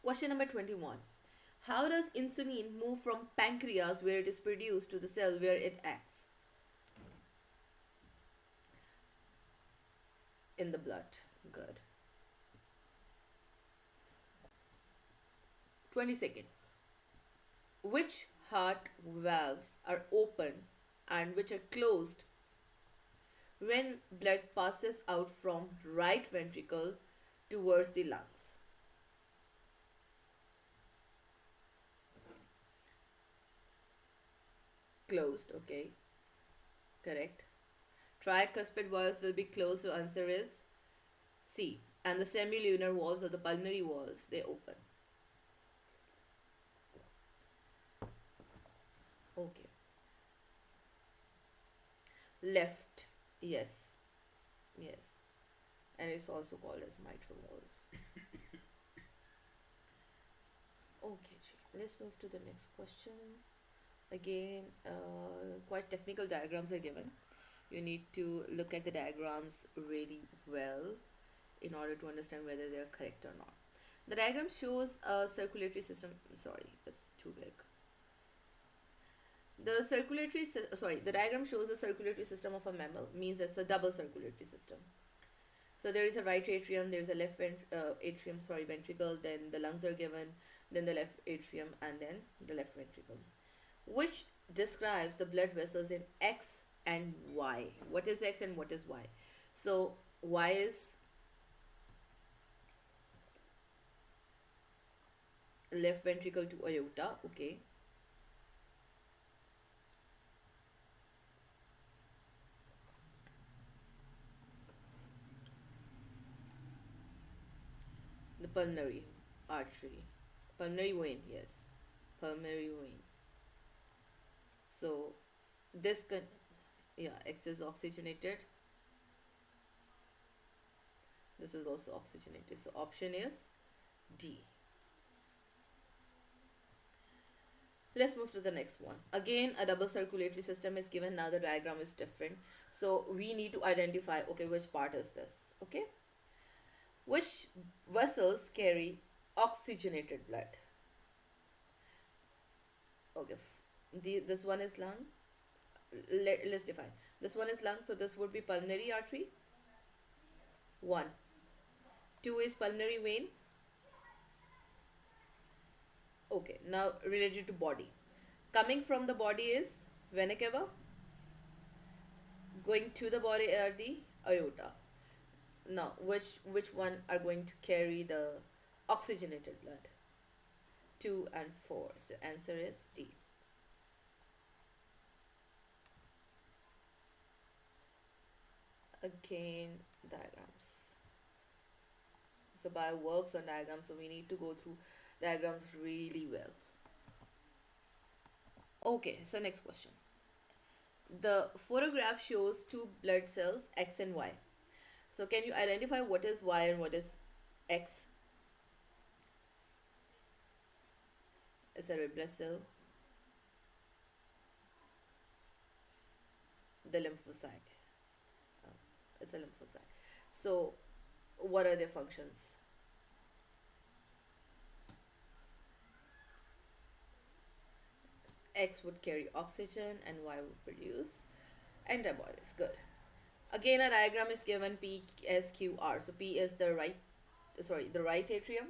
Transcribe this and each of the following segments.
Question number 21. How does insulin move from pancreas where it is produced to the cell where it acts in the blood? Good. 22nd. Which heart valves are open and which are closed when blood passes out from right ventricle towards the lungs? Closed, okay, correct. Tricuspid valves will be closed, so answer is C. And the semilunar valves or the pulmonary valves, they open. Okay. Left, yes, yes. And it's also called as mitral valve. Okay, let's move to the next question. Again, quite technical diagrams are given. You need to look at the diagrams really well in order to understand whether they are correct or not. The diagram shows a circulatory system. Sorry, it's too big. The diagram shows the circulatory system of a mammal, means it's a double circulatory system. So there is a right atrium, there is a left ventricle, then the lungs are given, then the left atrium, and then the left ventricle, which describes the blood vessels in X and Y. What is X and what is Y? So Y is left ventricle to aorta, okay. The pulmonary artery, pulmonary vein, yes, pulmonary vein. So this can, yeah, X is oxygenated, this is also oxygenated, so option is D. Let's move to the next one. Again, a double circulatory system is given. Now the diagram is different, so we need to identify, okay, which part is this, okay. Which vessels carry oxygenated blood? Okay, this one is lung. Let's define. This one is lung, so this would be pulmonary artery. 1. 2 is pulmonary vein. Okay, now related to body. Coming from the body is vena cava. Going to the body are the aorta. Now, which one are going to carry the oxygenated blood? 2 and 4. So answer is D. Again, diagrams. So bio works on diagrams, so we need to go through diagrams really well. Okay, so next question. The photograph shows two blood cells, X and Y. So can you identify what is Y and what is X? Is a red blood cell, the lymphocyte. It's a lymphocyte. So what are their functions? X would carry oxygen and Y would produce antibodies. Good. Again, a diagram is given P, S, Q, R. So P is the right atrium.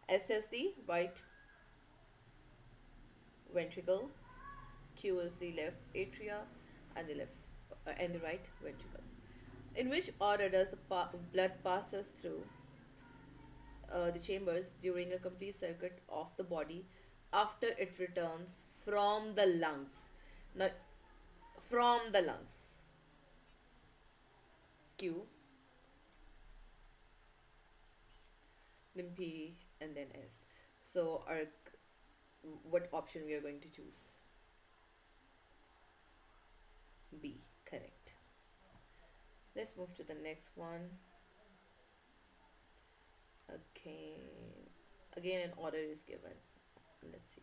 S is the right ventricle. Q is the left atria, and the right ventricle. In which order does the blood passes through the chambers during a complete circuit of the body after it returns from the lungs? Now, from the lungs. Q, then P, and then S. So what option we are going to choose? B, correct. Let's move to the next one. Okay, again an order is given. Let's see.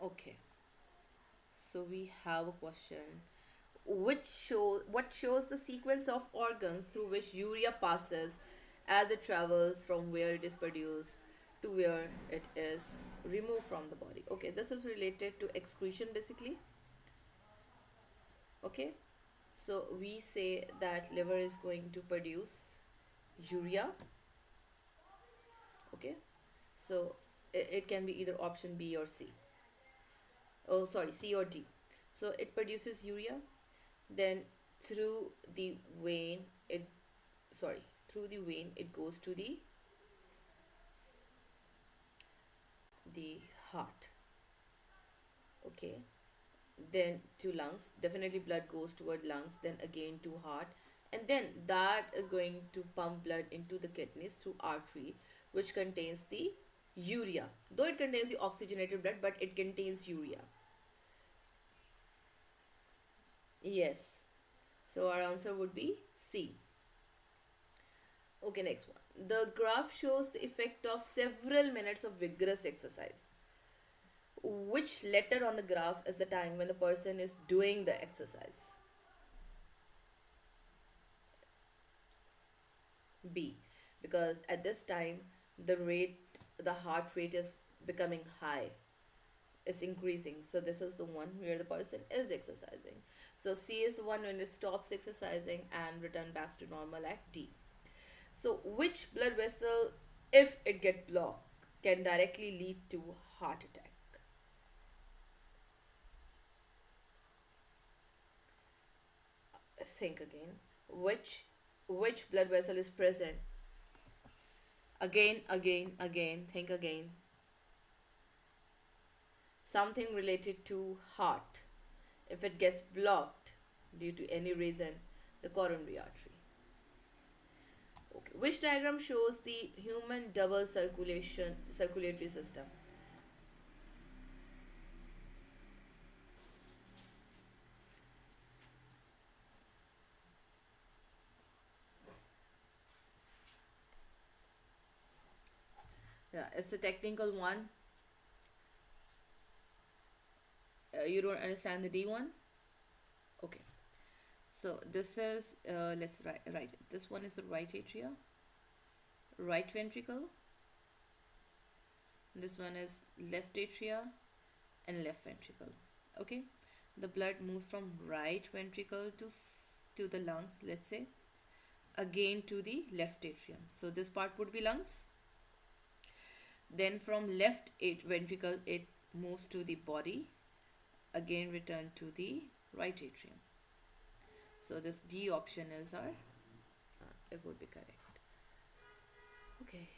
Okay, so we have a question. what shows the sequence of organs through which urea passes as it travels from where it is produced to where it is removed from the body. Okay, this is related to excretion basically. Okay, so we say that liver is going to produce urea. Okay, so it can be either option B or C. Oh, sorry, C or D. So it produces urea, then through the vein it sorry through the vein it goes to the heart. Okay, then to lungs, definitely blood goes toward lungs, then again to heart, and then that is going to pump blood into the kidneys through artery, which contains the urea, though it contains the oxygenated blood, but it contains urea. Yes, so our answer would be C. Okay, next one. The graph shows the effect of several minutes of vigorous exercise. Which letter on the graph is the time when the person is doing the exercise? B. Because at this time, the heart rate is becoming high. It's increasing. So this is the one where the person is exercising. So C is the one when it stops exercising and return back to normal at D. So which blood vessel, if it get blocked, can directly lead to heart attack? Think again. Which blood vessel is present? Again. Think again. Something related to heart. If it gets blocked due to any reason, the coronary artery. Okay. Which diagram shows the human double circulatory system? Yeah, it's a technical one. You don't understand the D one? Okay. So this is let's write it. This one is the right atria, right ventricle. This one is left atria and left ventricle. Okay, the blood moves from right ventricle to the lungs. Let's say again to the left atrium. So this part would be lungs. Then from left ventricle it moves to the body. Again return to the right atrium. So this D option is our it would be correct. Okay.